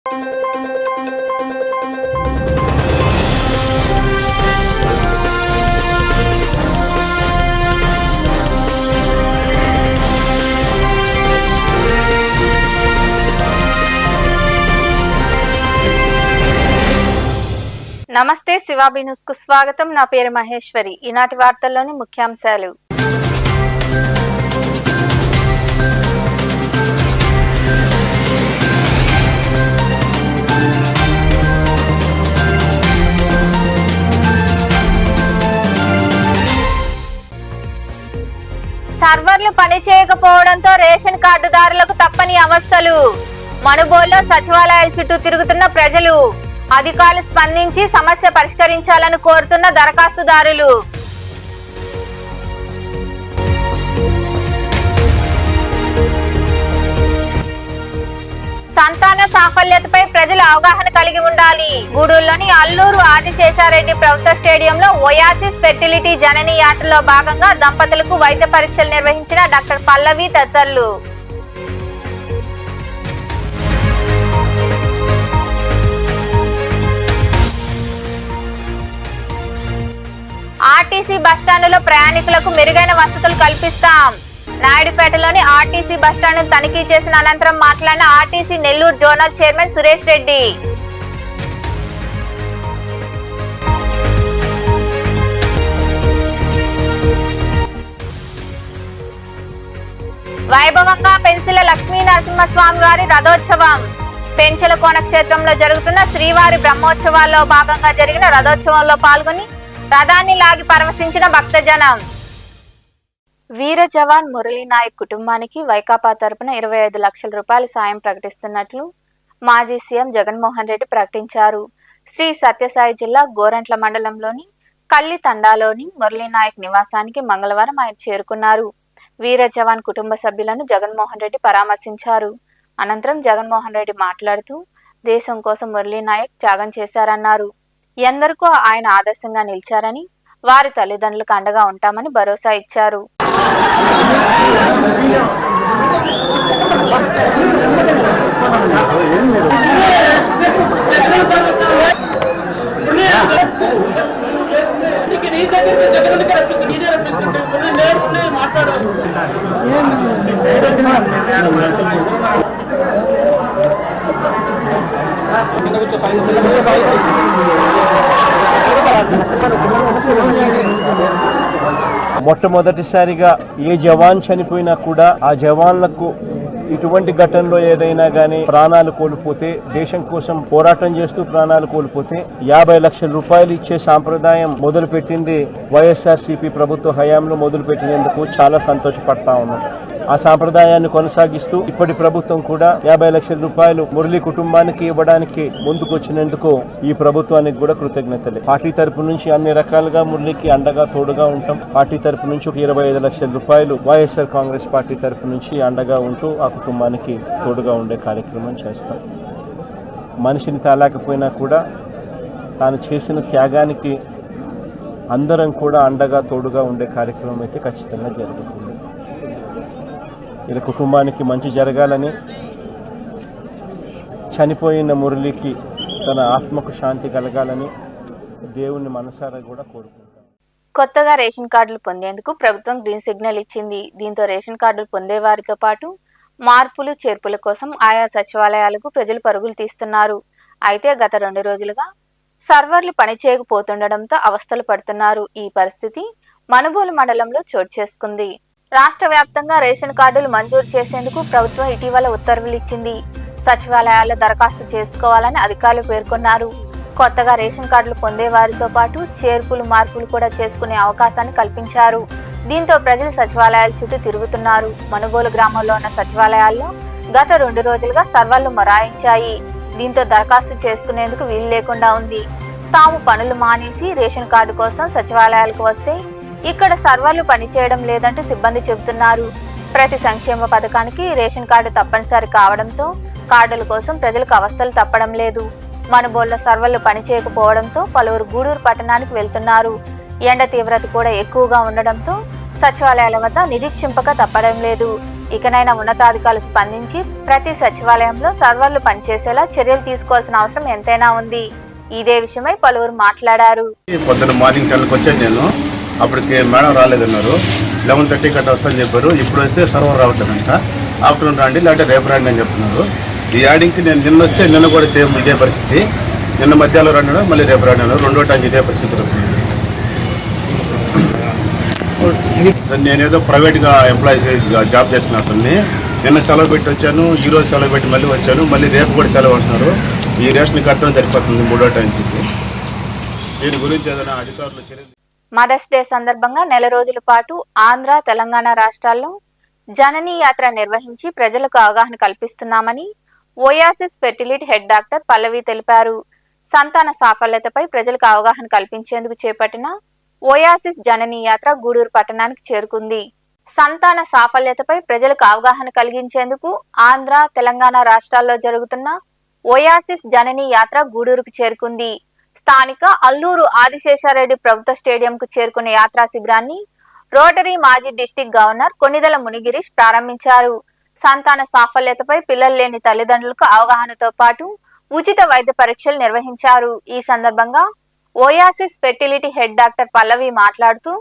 నమస్తే శివాబి న్యూస్ కు స్వాగతం. నా పేరు మహేశ్వరి. ఈనాటి వార్తల్లోని ముఖ్యాంశాలు. సర్వర్లు పనిచేయకపోవడంతో రేషన్ కార్డుదారులకు తప్పని అవస్థలు. మనుబోలులో సచివాలయాల చుట్టూ తిరుగుతున్న ప్రజలు. అధికారులు స్పందించి సమస్య పరిష్కరించాలని కోరుతున్న దరఖాస్తుదారులు. సంతాన సాఫల్యతపై ప్రజలు అవగాహన కలిగి ఉండాలి. గూడూరులోని అల్లూరు ఆదిశేషారెడ్డి ప్రభుత్వ స్టేడియంలో ఓయాసిస్ ఫెర్టిలిటీ జనని యాత్రలో భాగంగా దంపతులకు వైద్య పరీక్షలు నిర్వహించిన డాక్టర్ పల్లవి తదితరులు. ఆర్టీసీ బస్టాండులో ప్రయాణికులకు మెరుగైన వసతులు కల్పిస్తాం. నాయుడుపేటలోని ఆర్టీసీ బస్టాండ్ తనిఖీ చేసిన అనంతరం మాట్లాడిన RTC Nellore zonal chairman Suresh Reddy. వైభవంగా పెన్సిల లక్ష్మీ నరసింహస్వామి వారి రథోత్సవం. పెంచెల కోన క్షేత్రంలో జరుగుతున్న శ్రీవారి బ్రహ్మోత్సవాల్లో భాగంగా జరిగిన రథోత్సవంలో పాల్గొని రథాన్ని లాగి పరవశించిన భక్తజనం. వీర జవాన్ మురళీ నాయక్ కుటుంబానికి వైకాపా తరపున 25 లక్షల రూపాయల సాయం ప్రకటిస్తున్నట్లు మాజీ సీఎం జగన్మోహన్ రెడ్డి ప్రకటించారు. శ్రీ సత్యసాయి జిల్లా గోరంట్ల మండలంలోని కల్లి తండాలోని మురళీ నాయక్ నివాసానికి మంగళవారం ఆయన చేరుకున్నారు. వీర జవాన్ కుటుంబ సభ్యులను జగన్మోహన్ రెడ్డి పరామర్శించారు. అనంతరం జగన్మోహన్ రెడ్డి మాట్లాడుతూ దేశం కోసం మురళీ నాయక్ త్యాగం చేశారన్నారు. ఎందరికో ఆయన ఆదర్శంగా నిలిచారని, వారి తల్లిదండ్రులకు అండగా ఉంటామని భరోసా ఇచ్చారు. మొట్టమొదటిసారిగా ఏ జవాన్ చనిపోయినా కూడా ఆ జవాన్లకు ఇటువంటి ఘటనలో ఏదైనా కానీ ప్రాణాలు కోల్పోతే, దేశం కోసం పోరాటం చేస్తూ ప్రాణాలు కోల్పోతే 50 లక్షల రూపాయలు ఇచ్చే సాంప్రదాయం మొదలుపెట్టింది వైఎస్ఆర్సీపీ ప్రభుత్వ హయాంలో మొదలుపెట్టినందుకు చాలా సంతోషపడతా ఉన్నాం. ఆ సాంప్రదాయాన్ని కొనసాగిస్తూ ఇప్పటి ప్రభుత్వం కూడా 50 లక్షల రూపాయలు మురళి కుటుంబానికి ఇవ్వడానికి ముందుకొచ్చినందుకు ఈ ప్రభుత్వానికి కూడా కృతజ్ఞతలే. పార్టీ తరపు నుంచి అన్ని రకాలుగా మురళికి అండగా తోడుగా ఉంటాం. పార్టీ తరపు నుంచి ఒక 25 లక్షల రూపాయలు వైఎస్ఆర్ కాంగ్రెస్ పార్టీ తరపు నుంచి అండగా ఉంటూ ఆ కుటుంబానికి తోడుగా ఉండే కార్యక్రమం చేస్తాం. మనిషిని తాలేకపోయినా కూడా తాను చేసిన త్యాగానికి అందరం కూడా అండగా తోడుగా ఉండే కార్యక్రమం అయితే ఖచ్చితంగా జరుగుతుంది. ఇలా కుటుంబానికి మంచి జరగాలని, చనిపోయిన మురళికి తన ఆత్మకు శాంతి కలగాలని దేవుణ్ణి మనసారా కూడా కోరుకుంటాం. కొత్తగా రేషన్ కార్డులు పొందేందుకు ప్రభుత్వం గ్రీన్ సిగ్నల్ ఇచ్చింది. దీంతో రేషన్ కార్డులు పొందే వారితో పాటు మార్పులు చేర్పుల కోసం ఆయా సచివాలయాలకు ప్రజలు పరుగులు తీస్తున్నారు. అయితే గత 2 రోజులుగా సర్వర్లు పనిచేయకపోతుండటంతో అవస్థలు పడుతున్నారు. ఈ పరిస్థితి మనుబోలు మండలంలో చోటు చేసుకుంది. రాష్ట్ర వ్యాప్తంగా రేషన్ కార్డులు మంజూరు చేసేందుకు ప్రభుత్వం ఇటీవల ఉత్తర్వులు ఇచ్చింది. సచివాలయాల్లో దరఖాస్తు చేసుకోవాలని అధికారులు పేర్కొన్నారు. కొత్తగా రేషన్ కార్డులు పొందే వారితో పాటు చేర్పులు మార్పులు కూడా చేసుకునే అవకాశాన్ని కల్పించారు. దీంతో ప్రజలు సచివాలయాల చుట్టూ తిరుగుతున్నారు. మనుబోలు గ్రామంలో ఉన్న సచివాలయాల్లో గత 2 రోజులుగా సర్వర్లు మొరాయించాయి. దీంతో దరఖాస్తు చేసుకునేందుకు వీలు లేకుండా ఉంది. తాము పనులు మానేసి రేషన్ కార్డు కోసం సచివాలయాలకు వస్తే ఇక్కడ సర్వర్లు పనిచేయడం లేదంటూ సిబ్బంది చెబుతున్నారు. ప్రతి సంక్షేమ పథకానికి రేషన్ కార్డు తప్పనిసరి కావడంతో కార్డుల కోసం ప్రజలకు అవస్థలు తప్పడం లేదు. మనుబోళ్ల సర్వర్లు పనిచేయకపోవడంతో పలువురు గూడూరు పట్టణానికి వెళ్తున్నారు. ఎండ తీవ్రత కూడా ఎక్కువగా ఉండడంతో సచివాలయాల వద్ద నిరీక్షింపక తప్పడం లేదు. ఇకనైనా ఉన్నతాధికారులు స్పందించి ప్రతి సచివాలయంలో సర్వర్లు పనిచేసేలా చర్యలు తీసుకోవాల్సిన అవసరం ఎంతైనా ఉంది. ఇదే విషయమై పలువురు మాట్లాడారు. పొద్దున్న మార్నింగ్ 10కి వచ్చాను నేను. అప్పటికి మేడం రాలేదన్నారు. 11:30 గట్ట వస్తాను చెప్పారు. ఇప్పుడు వస్తే సర్వర్ రావట్లేదంట. ఆఫ్టర్నూన్ రండి లేకపోతే రేపు రండి అని చెప్తున్నారు. ఈ యాడింగ్కి నేను నిన్న వస్తే నిన్న కూడా సేమ్ ఇదే పరిస్థితి. నిన్న మధ్యాహ్నం రండి మళ్ళీ రేపు రండి రెండో టైం ఇదే పరిస్థితి. నేనేదో ప్రైవేట్గా ఎంప్లాయీస్ జాబ్ చేస్తున్నతన్ని నిన్న సెలవు పెట్టి వచ్చాను, ఈరోజు సెలవు పెట్టి మళ్ళీ వచ్చాను, మళ్ళీ రేపు కూడా సెలవు అంటున్నారు. ఈ రేషన్ కట్టడం సరిపోతుంది 3వ టైంకి. దీని గురించి ఏదైనా అధికారులు చర్యలు. మదర్స్ డే సందర్భంగా నెల రోజుల పాటు ఆంధ్ర, తెలంగాణ రాష్ట్రాల్లో జననీ యాత్ర నిర్వహించి ప్రజలకు అవగాహన కల్పిస్తున్నామని ఓయాసిస్ ఫెర్టిలిటీ హెడ్ డాక్టర్ పల్లవి తెలిపారు. సంతాన సాఫల్యతపై ప్రజలకు అవగాహన కల్పించేందుకు చేపట్టిన ఓయాసిస్ జననీ యాత్ర గూడూరు పట్టణానికి చేరుకుంది. సంతాన సాఫల్యతపై ప్రజలకు అవగాహన కలిగించేందుకు ఆంధ్ర, తెలంగాణ రాష్ట్రాల్లో జరుగుతున్న ఓయాసిస్ జననీ యాత్ర గూడూరుకు చేరుకుంది. స్థానిక అల్లూరు ఆదిశేషారెడ్డి ప్రభుత్వ స్టేడియంకు చేరుకునే యాత్రా శిబిరాన్ని రోటరీ మాజీ డిస్టిక్ గవర్నర్ కొన్నిదెల మునిగిరీష్ ప్రారంభించారు. సంతాన సాఫల్యతపై పిల్లలు లేని తల్లిదండ్రులకు అవగాహనతో పాటు ఉచిత వైద్య పరీక్షలు నిర్వహించారు. ఈ సందర్భంగా ఓయాసిస్ ఫెర్టిలిటీ హెడ్ డాక్టర్ పల్లవి మాట్లాడుతూ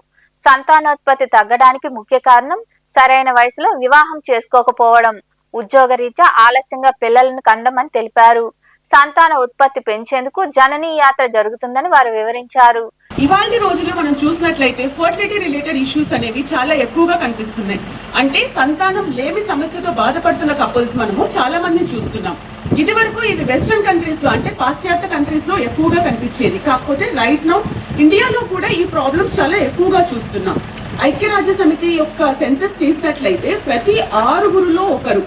సంతానోత్పత్తి తగ్గడానికి ముఖ్య కారణం సరైన వయసులో వివాహం చేసుకోకపోవడం, ఉద్యోగరీత్యా ఆలస్యంగా పిల్లలను కండమని తెలిపారు. సంతాన ఉత్పత్తి పెంచేందుకు జననీ యాత్ర జరుగుతుందని వారు వివరించారు. ఇవాళ రోజుల్లో మనం చూసినట్లయితే ఫర్టిలిటీ రిలేటెడ్ ఇష్యూస్ అనేవి చాలా ఎక్కువగా కనిపిస్తున్నాయి. అంటే సంతానం లేమి సమస్యతో బాధపడుతున్న కపుల్స్ మనము చాలా మందిని చూస్తున్నాం. ఇది వరకు ఇది వెస్ట్రన్ కంట్రీస్ లో అంటే పాశ్చాత్య కంట్రీస్ లో ఎక్కువగా కనిపించేది. కాకపోతే రైట్ నౌ ఇండియాలో కూడా ఈ ప్రాబ్లమ్స్ చాలా ఎక్కువగా చూస్తున్నాం. ఐక్యరాజ్య సమితి యొక్క సెన్సస్ తీసినట్లయితే ప్రతి ఆరుగురిలో ఒకరు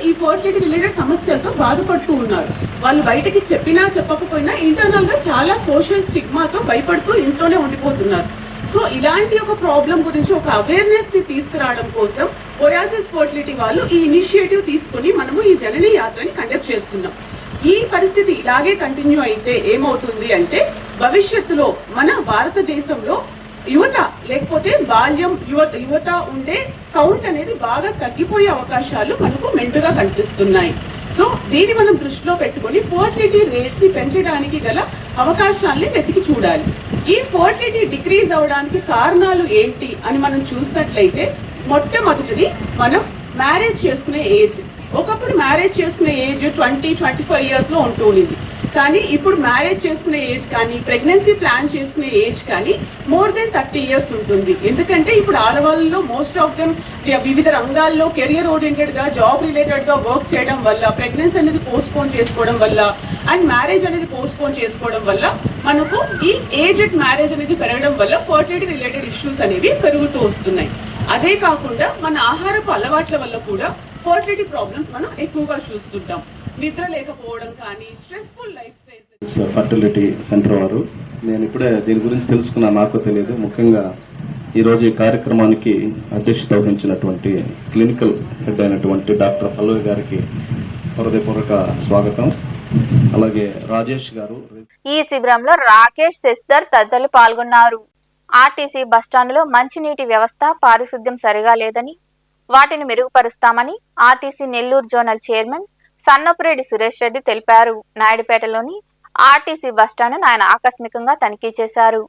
ఈ ఫర్టిలిటీ రిలేటెడ్ సమస్యలతో బాధపడుతూ ఉన్నారు. వాళ్ళు బయటకి చెప్పినా చెప్పకపోయినా ఇంటర్నల్ గా చాలా సోషల్ స్టిగ్మాతో భయపడుతూ ఇంట్లోనే ఉండిపోతున్నారు. సో ఇలాంటి ఒక ప్రాబ్లం గురించి ఒక అవేర్నెస్ ని తీసుకురావడం కోసం ఓయాసిస్ ఫర్టిలిటీ వాళ్ళు ఈ ఇనిషియేటివ్ తీసుకుని మనము ఈ జననీ యాత్రని కండక్ట్ చేస్తున్నాం. ఈ పరిస్థితి ఇలాగే కంటిన్యూ అయితే ఏమవుతుంది అంటే భవిష్యత్తులో మన భారతదేశంలో యువత లేకపోతే బాల్యం యువత ఉండే కౌంట్ అనేది బాగా తగ్గిపోయే అవకాశాలు మనకు మెండుగా కనిపిస్తున్నాయి. సో దీన్ని మనం దృష్టిలో పెట్టుకొని ఫర్టిలిటీ రేట్స్ ని పెంచడానికి గల అవకాశాలని వెతికి చూడాలి. ఈ ఫర్టిలిటీ డిక్రీజ్ అవడానికి కారణాలు ఏంటి అని మనం చూసినట్లయితే మొట్టమొదటిది మనం మ్యారేజ్ చేసుకునే ఏజ్. ఒకప్పుడు మ్యారేజ్ చేసుకునే ఏజ్ 20-25 ఇయర్స్ లో ఉంటూ ఉంది. కానీ ఇప్పుడు మ్యారేజ్ చేసుకునే ఏజ్ కానీ ప్రెగ్నెన్సీ ప్లాన్ చేసుకునే ఏజ్ కానీ మోర్ దెన్ 30 ఇయర్స్ ఉంటుంది. ఎందుకంటే ఇప్పుడు ఆడవాళ్ళలో మోస్ట్ ఆఫ్ దెమ్ వివిధ రంగాల్లో కెరియర్ ఓరియంటెడ్ గా జాబ్ రిలేటెడ్ గా వర్క్ చేయడం వల్ల ప్రెగ్నెన్సీ అనేది పోస్ట్పోన్ చేసుకోవడం వల్ల అండ్ మ్యారేజ్ అనేది పోస్ట్పోన్ చేసుకోవడం వల్ల మనకు ఈ ఏజ్ అట్ మ్యారేజ్ అనేది పెరగడం వల్ల ఫర్టిలిటీ రిలేటెడ్ ఇష్యూస్ అనేవి పెరుగుతూ వస్తున్నాయి. అదే కాకుండా మన ఆహారపు అలవాట్ల వల్ల కూడా ఫర్టిలిటీ ప్రాబ్లమ్స్ మనం ఎక్కువగా చూస్తుంటాం. నిద్ర లేకపోవడం కానీ stressful life style. Fertility centre వారు నేను ఇప్పుడే దీని గురించి తెలుసుకున్నా, నాకు తెలియదు. ముఖ్యంగా ఈరోజు ఈ కార్యక్రమానికి అధ్యక్షత వహించినటువంటి క్లినికల్ హెడ్ అయినటువంటి డాక్టర్ పల్లవి గారికి హృదయపూర్వక స్వాగతం. అలాగే రాజేష్ గారు. ఈ శిబిరంలో రాకేష్, శశిధర్ తదితరులు పాల్గొన్నారు. ఆర్టీసీ బస్టాండ్లో మంచినీటి వ్యవస్థ, పారిశుద్ధ్యం సరిగా లేదని వాటిని మెరుగుపరుస్తామని RTC Nellore zonal chairman Sannapureddy Suresh Reddy తెలిపారు. నాయుడుపేటలోని ఆర్టీసీ బస్టాండును ఆయన ఆకస్మికంగా తనిఖీ చేశారు.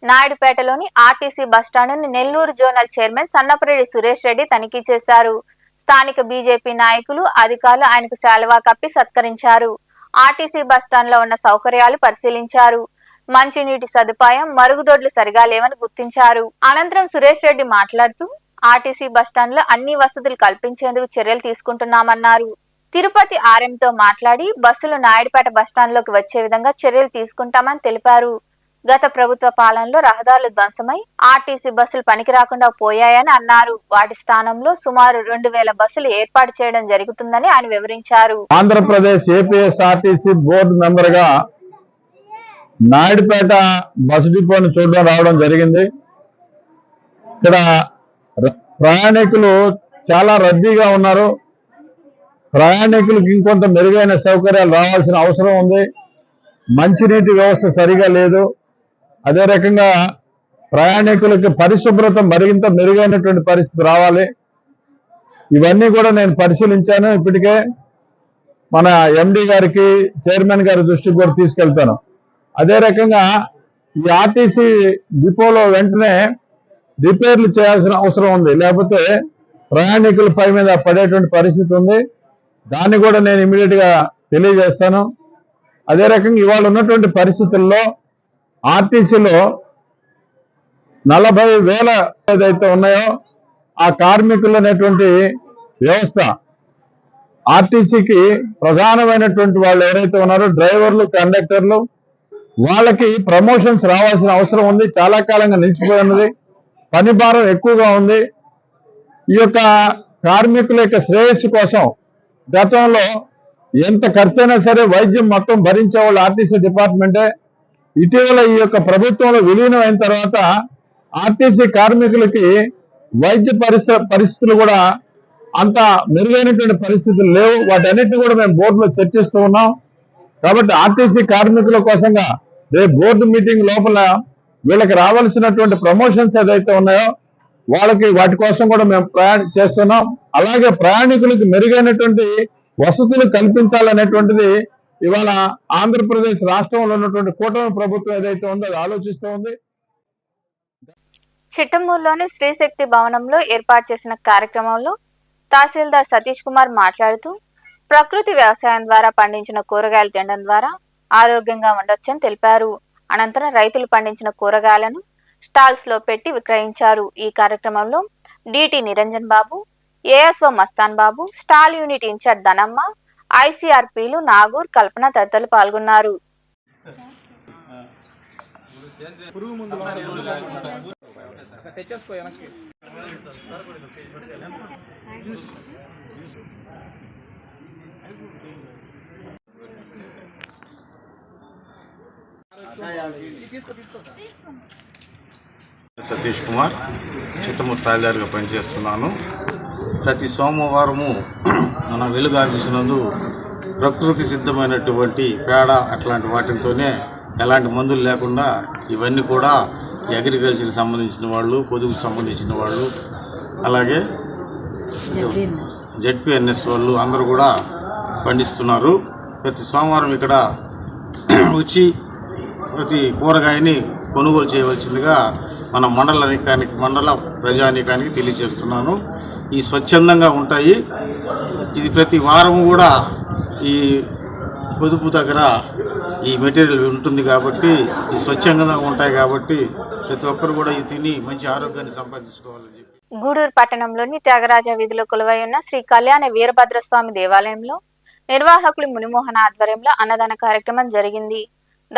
నాయుడుపేటలోని ఆర్టీసీ బస్టాండును నెల్లూరు జోనల్ చైర్మన్ సన్నపురెడ్డి సురేష్ రెడ్డి తనిఖీ చేశారు. స్థానిక బీజేపీ నాయకులు, అధికారులు ఆయనకు శాలువా కప్పి సత్కరించారు. ఆర్టీసీ బస్టాండ్లో ఉన్న సౌకర్యాలు పరిశీలించారు. మంచినీటి సదుపాయం, మరుగుదొడ్లు సరిగా లేవని గుర్తించారు. అనంతరం సురేష్ రెడ్డి మాట్లాడుతూ ఆర్టీసీ బస్టాండ్లో అన్ని వసతులు కల్పించేందుకు చర్యలు తీసుకుంటున్నామన్నారు. తిరుపతి ఆర్ఎంతో మాట్లాడి బస్సులు నాయుడుపేట బస్టాండ్లోకి వచ్చే విధంగా చర్యలు తీసుకుంటామని తెలిపారు. గత ప్రభుత్వ పాలనలో రహదారులు ధ్వంసమై ఆర్టీసీ బస్సులు పనికి రాకుండా పోయాయని అన్నారు. వాటి స్థానంలో సుమారు 2000 బస్సులు ఏర్పాటు చేయడం జరుగుతుందని ఆయన వివరించారు. ఆంధ్రప్రదేశ్ ఏపీఎస్ఆర్టీసీ బోర్డు మెంబర్ గా నాయుడుపేట బస్సు డిపోను చూడడం రావడం జరిగింది. ఇక్కడ ప్రయాణికులు చాలా రద్దీగా ఉన్నారు. ప్రయాణికులకు ఇంకొంత మెరుగైన సౌకర్యాలు రావాల్సిన అవసరం ఉంది. మంచినీటి వ్యవస్థ సరిగా లేదు. అదే రకంగా ప్రయాణికులకి పరిశుభ్రత మరింత మెరుగైనటువంటి పరిస్థితి రావాలి. ఇవన్నీ కూడా నేను పరిశీలించాను. ఇప్పటికే మన ఎండి గారికి, చైర్మన్ గారి దృష్టికి కూడా తీసుకెళ్తాను. అదే రకంగా ఈ ఆర్టీసీ డిపోలో వెంటనే రిపేర్లు చేయాల్సిన అవసరం ఉంది, లేకపోతే ప్రయాణికుల పై మీద పడేటువంటి పరిస్థితి ఉంది. దాన్ని కూడా నేను ఇమీడియట్ గా తెలియజేస్తాను. అదే రకంగా ఇవాళ ఉన్నటువంటి పరిస్థితుల్లో ఆర్టీసీలో 40,000 ఏదైతే ఉన్నాయో ఆ కార్మికులు అనేటువంటి వ్యవస్థ, ఆర్టీసీకి ప్రధానమైనటువంటి వాళ్ళు ఎవరైతే ఉన్నారో డ్రైవర్లు, కండక్టర్లు, వాళ్ళకి ప్రమోషన్స్ రావాల్సిన అవసరం ఉంది. చాలా కాలంగా నిలిచిపోయినది, పని భారం ఎక్కువగా ఉంది. ఈ యొక్క కార్మికుల యొక్క శ్రేయస్సు కోసం గతంలో ఎంత ఖర్చైనా సరే వైద్యం మొత్తం భరించేవాళ్ళు ఆర్టీసీ డిపార్ట్మెంటే. ఇటీవల ఈ యొక్క ప్రభుత్వంలో విలీనం అయిన తర్వాత ఆర్టీసీ కార్మికులకి వైద్య పరిస్థితులు కూడా అంత మెరుగైనటువంటి పరిస్థితులు లేవు. వాటన్నిటిని కూడా మేము బోర్డులో చర్చిస్తూ ఉన్నాం. కాబట్టి ఆర్టీసీ కార్మికుల కోసంగా రేపు బోర్డు మీటింగ్ లోపల వీళ్ళకి రావాల్సినటువంటి ప్రమోషన్స్ ఏదైతే ఉన్నాయో వాటి కోసం కూడా మేము ప్రయాణం చేస్తున్నాం. అలాగే ప్రయాణికులకు మెరుగైనటువంటి వసతులు కల్పించాలనేటువంటిది ఇవాళ ఆంధ్రప్రదేశ్ రాష్ట్రంలో ఉన్నటువంటి కూటమి ప్రభుత్వం ఏదైతే ఉందో అది ఆలోచిస్తూ ఉంది. చిట్టమూరులోని శ్రీశక్తి భవనంలో ఏర్పాటు చేసిన కార్యక్రమంలో తహసీల్దార్ సతీష్ కుమార్ మాట్లాడుతూ ప్రకృతి వ్యవసాయం ద్వారా పండించిన కూరగాయలు తినడం ద్వారా ఆరోగ్యంగా ఉండొచ్చని తెలిపారు. అనంతరం రైతులు పండించిన కూరగాయలను స్టాల్స్ లో పెట్టి విక్రయించారు. ఈ కార్యక్రమంలో DT Niranjan Babu, ASO Mastan Babu, stall unit incharge Dhanamma, ఐసీఆర్పీలు నాగూర్, కల్పన తదితరులు పాల్గొన్నారు. సతీష్ కుమార్, చిత్తమూరు తహసీల్దార్గా పనిచేస్తున్నాను. ప్రతి సోమవారము మన వెలుగు ఆఫీసు నందు ప్రకృతి సిద్ధమైనటువంటి పేడ అట్లాంటి వాటితోనే ఎలాంటి మందులు లేకుండా ఇవన్నీ కూడా అగ్రికల్చర్కి సంబంధించిన వాళ్ళు, పొదుగుకు సంబంధించిన వాళ్ళు, అలాగే జెడ్పీఎన్ఎస్ వాళ్ళు అందరూ కూడా పండిస్తున్నారు. ప్రతి సోమవారం ఇక్కడ వచ్చి ప్రతి కూరగాయని కొనుగోలు చేయవలసిందిగా మన మండల ప్రజానీకానికి తెలియజేస్తున్నాను. ఈ స్వచ్ఛందంగా ఉంటాయి. ఇది ప్రతి వారం కూడా ఈ పొదుపు దగ్గర ఈ మెటీరియల్ ఉంటుంది కాబట్టి ఈ స్వచ్ఛందంగా ఉంటాయి కాబట్టి ప్రతి ఒక్కరు కూడా ఇది తిని మంచి ఆరోగ్యాన్ని సంపాదించుకోవాలని చెప్పి. గూడూరు పట్టణంలోని త్యాగరాజ వీధిలో కొలువై ఉన్న శ్రీ కళ్యాణ వీరభద్రస్వామి దేవాలయంలో నిర్వాహకులు మునిమోహన ఆధ్వర్యంలో అన్నదాన కార్యక్రమం జరిగింది.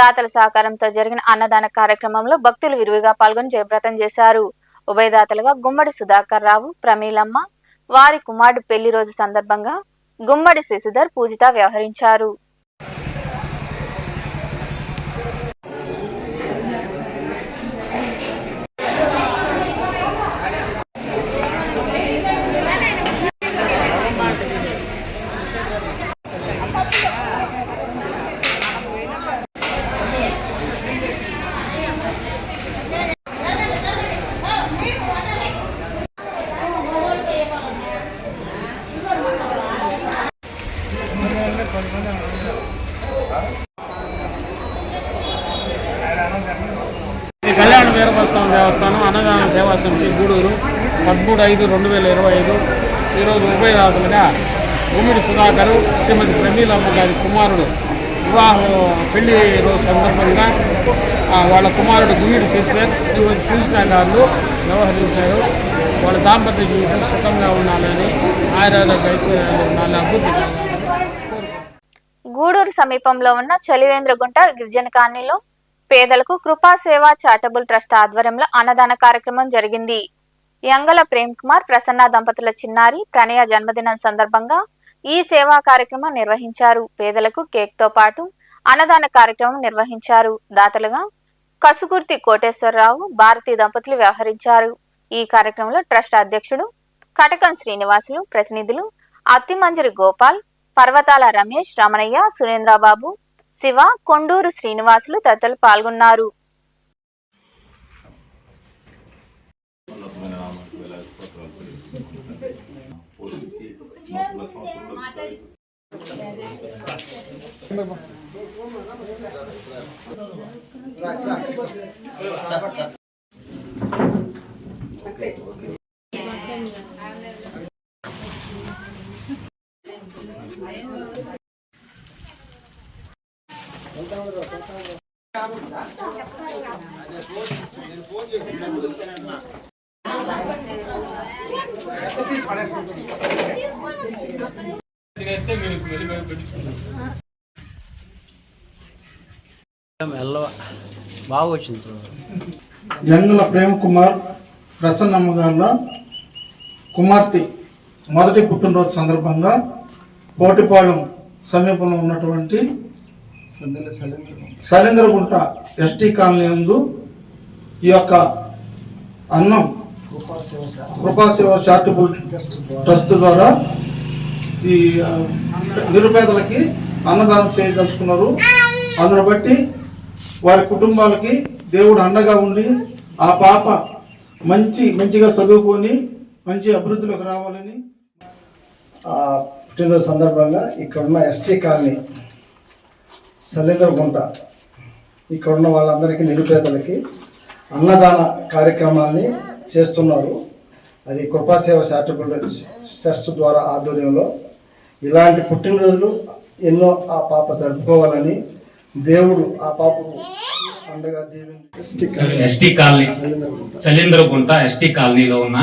దాతల సహకారంతో జరిగిన అన్నదాన కార్యక్రమంలో భక్తులు విరివిగా పాల్గొని జయప్రదం చేశారు. ఉభయదాతలుగా గుమ్మడి సుధాకర్ రావు, ప్రమీలమ్మ, వారి కుమారుడు పెళ్లి రోజు సందర్భంగా గుమ్మడి శశిధర్, పూజిత వ్యవహరించారు. కళ్యాణ వీరభద్రస్వామి దేవస్థానం అన్నదాన సేవా సమితి గూడూరు 13/5/2025 ఈరోజు ఉభయదాతలుగా గుమ్మిడి సుధాకరు, శ్రీమతి ప్రమీలమ్మ గారి కుమారుడు వివాహం పెళ్లి రోజు సందర్భంగా వాళ్ళ కుమారుడు గుమ్మిడి శశిధర్, శ్రీమతి పూజిత గారు వ్యవహరించారు. వాళ్ళ దాంపత్య జీవితం సుఖంగా ఉండాలని, ఆయుర్వేద ఐశ్వర్యాలు ఉండాలని, అభివృద్ధి. గూడూరు సమీపంలో ఉన్న చలివేంద్రగుంట గిరిజన కాలనీలో పేదలకు కృపా సేవా చారిటబుల్ ట్రస్ట్ ఆధ్వర్యంలో అన్నదాన కార్యక్రమం జరిగింది. యంగల ప్రేమ్ కుమార్, ప్రసన్న దంపతుల చిన్నారి ప్రణయ జన్మదినం సందర్భంగా ఈ సేవా కార్యక్రమం నిర్వహించారు. పేదలకు కేక్ తో పాటు అన్నదాన కార్యక్రమం నిర్వహించారు. దాతలుగా కసుగుర్తి కోటేశ్వరరావు, భారతీ దంపతులు వ్యవహరించారు. ఈ కార్యక్రమంలో ట్రస్ట్ అధ్యక్షుడు కటకం శ్రీనివాసులు, ప్రతినిధులు అత్తిమంజరి గోపాల్, పర్వతాల రమేష్, రమణయ్య, సురేంద్రబాబు, శివ, కొండూరు శ్రీనివాసులు తదితరులు పాల్గొన్నారు. పోలీసు బాగా వచ్చింది. జంగుల ప్రేమ్ కుమార్ ప్రసన్నమ్మ గారి కుమార్తె మొదటి పుట్టినరోజు సందర్భంగా కోటిపాలెం సమీపంలో ఉన్నటువంటి సలీంద్రగుంట ఎస్టీ కాలనీ నందు ఈ యొక్క అన్నం కృపాసేవ చారిటబుల్ ట్రస్ట్ ద్వారా ఈ నిరుపేదలకి అన్నదానం చేయదలుచుకున్నారు. అందును బట్టి వారి కుటుంబాలకి దేవుడు అండగా ఉండి ఆ పాప మంచిగా చదువుకొని మంచి అభివృద్ధిలోకి రావాలని పుట్టినరోజు సందర్భంగా ఇక్కడున్న ఎస్టీ కాలనీ సలీంద్రగుంట ఇక్కడున్న వాళ్ళందరికీ నిరుపేదలకి అన్నదాన కార్యక్రమాన్ని చేస్తున్నారు. అది కృపాసేవ చారిటబుల్ ట్రస్ట్ ద్వారా ఆధ్వర్యంలో ఇలాంటి పుట్టినరోజులు ఎన్నో ఆ పాప జరుపుకోవాలని దేవుడు ఆ పాపకు అండగా ఎస్టీ కాలనీ సలీంద్రగుంట ఎస్టీ కాలనీలో ఉన్న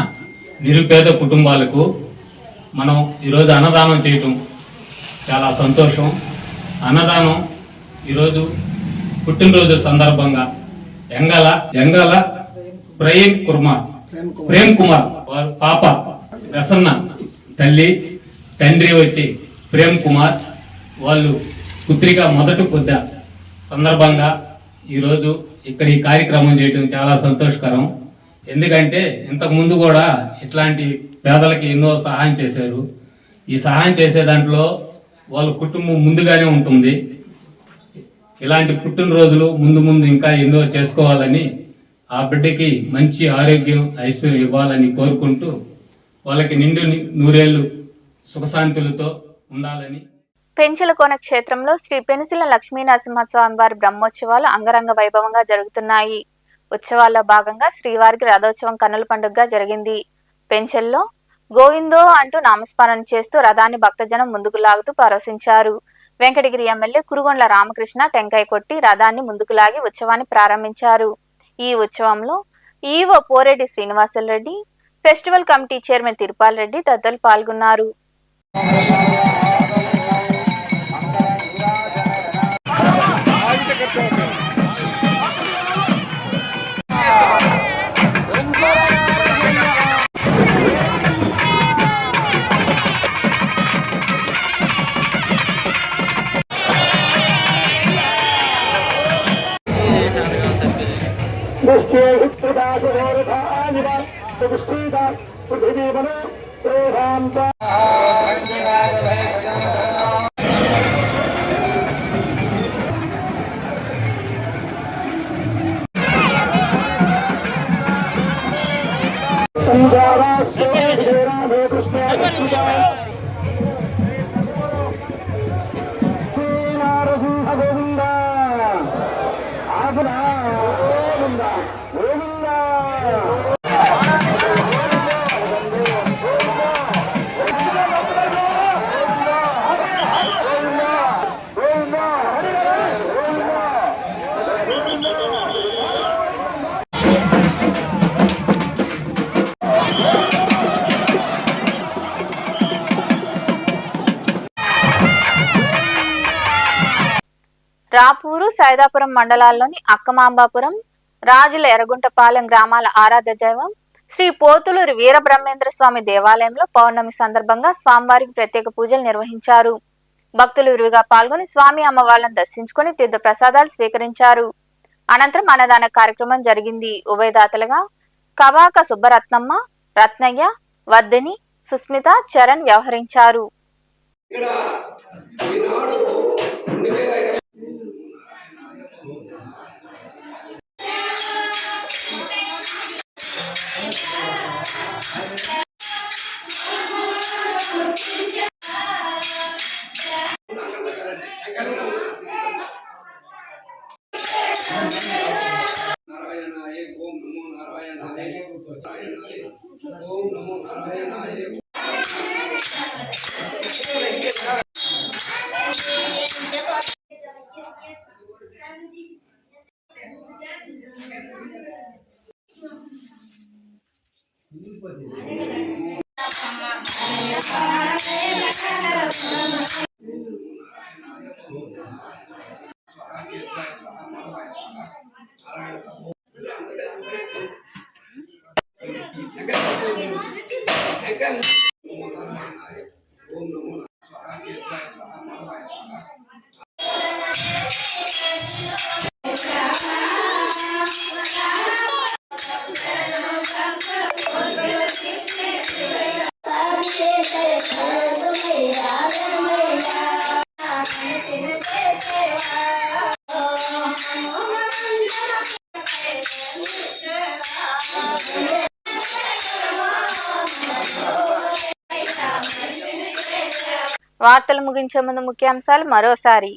నిరుపేద కుటుంబాలకు మనం ఈరోజు అన్నదానం చేయటం చాలా సంతోషం. అన్నదానం ఈరోజు పుట్టినరోజు సందర్భంగా ఎంగల ప్రేమ్ కుమార్ వారి పాప ప్రసన్న తల్లి తండ్రి వచ్చి ప్రేమ్ కుమార్ వాళ్ళు పుత్రిక మొదటి పొద్దు సందర్భంగా ఈరోజు ఇక్కడ ఈ కార్యక్రమం చేయడం చాలా సంతోషకరం. ఎందుకంటే ఇంతకు ముందు కూడా ఇట్లాంటి పేదలకి ఎన్నో సహాయం చేశారు. ఈ సహాయం చేసే దాంట్లో వాళ్ళ కుటుంబం ముందుగానే ఉంటుంది. ఇలాంటి పుట్టినరోజులు ముందు ఇంకా ఎన్నో చేసుకోవాలని, ఆ బిడ్డకి మంచి ఆరోగ్యం ఐశ్వర్యం ఇవ్వాలని కోరుకుంటూ వాళ్ళకి నిండు నూరేళ్లు సుఖశాంతులతో ఉండాలని. పెంచలకోన క్షేత్రంలో శ్రీ పెనుసిల లక్ష్మీ నరసింహస్వామి వారి బ్రహ్మోత్సవాలు అంగరంగ వైభవంగా జరుగుతున్నాయి. ఉత్సవాల్లో భాగంగా శ్రీవారికి రథోత్సవం కన్నుల పండుగగా జరిగింది. పెంచెల్లో గోవిందో అంటూ నామస్మరణ చేస్తూ రథాన్ని భక్తజనం ముందుకు లాగుతూ పరవశించారు. వెంకటగిరి ఎమ్మెల్యే కురుగొండ్ల రామకృష్ణ టెంకాయ కొట్టి రథాన్ని ముందుకు లాగి ఉత్సవాన్ని ప్రారంభించారు. ఈ ఉత్సవంలో EO Poreddy Srinivasa Reddy, festival committee chairman Tirupal Reddy తదితరులు పాల్గొన్నారు. రాపూరు, సైదాపురం మండలాల్లోని అక్కమాంబాపురం, రాజుల ఎర్రగుంటపాలెం గ్రామాల ఆరాధ్య దైవం శ్రీ పోతులూరి వీరబ్రహ్మేంద్ర స్వామి దేవాలయంలో పౌర్ణమి సందర్భంగా స్వామివారికి ప్రత్యేక పూజలు నిర్వహించారు. భక్తులు విరివిగా పాల్గొని స్వామి అమ్మవార్లను దర్శించుకుని తీర్థ ప్రసాదాలు స్వీకరించారు. అనంతరం అన్నదాన కార్యక్రమం జరిగింది. ఉభయదాతలుగా కవాక సుబ్బరత్నమ్మ, రత్నయ్య, వర్ధిని, సుస్మిత, చరణ్ వ్యవహరించారు. Gracias. వార్తలు ముగించే ముందు ముఖ్యాంశాలు మరోసారి.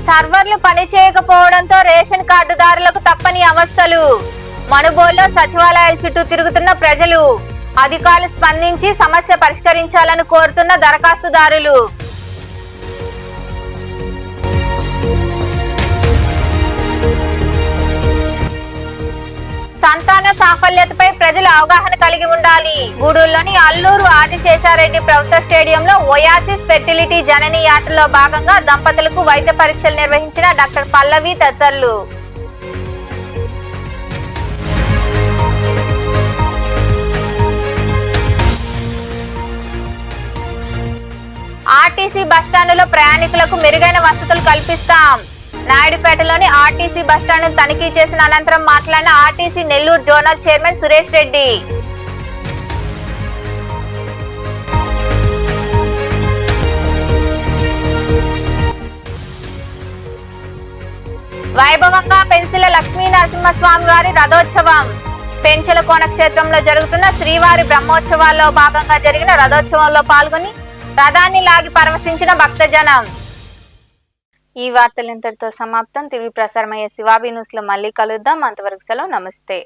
సర్వర్లు పనిచేయకపోవడంతో రేషన్ కార్డుదారులకు తప్పని అవస్థలు. మనుబోలులో సచివాలయాల చుట్టూ తిరుగుతున్న ప్రజలు. అధికారులు స్పందించి సమస్య పరిష్కరించాలని కోరుతున్న దరఖాస్తుదారులు. సంతాన సాఫల్యతపై ప్రజలు అవగాహన కలిగి ఉండాలి. గూడూరులోని అల్లూరు ఆదిశేషారెడ్డి ప్రభుత్వ స్టేడియంలో ఓయాసిస్ ఫెర్టిలిటీ జనని యాత్రలో భాగంగా దంపతులకు వైద్య పరీక్షలు నిర్వహించిన డాక్టర్ పల్లవి తదితరులు. ఆర్టీసీ బస్టాండులో ప్రయాణికులకు మెరుగైన వసతులు కల్పిస్తాం. నాయుడుపేటలోని ఆర్టీసీ బస్టాండ్ తనిఖీ చేసిన అనంతరం మాట్లాడిన RTC Nellore zonal chairman Suresh Reddy. వైభవంగా పెన్సిల లక్ష్మీ నరసింహస్వామి వారి రథోత్సవం. పెంచల కోన క్షేత్రంలో జరుగుతున్న శ్రీవారి బ్రహ్మోత్సవాల్లో భాగంగా జరిగిన రథోత్సవంలో పాల్గొని రథాన్ని లాగి పరవశించిన భక్తజనం. ఈ వార్తలు ఇంతటితో సమాప్తం. తిరిగి ప్రసారమయ్యే శివాబీ న్యూస్ లో మళ్ళీ కలుద్దాం. అంతవరకు సెలవు. నమస్తే.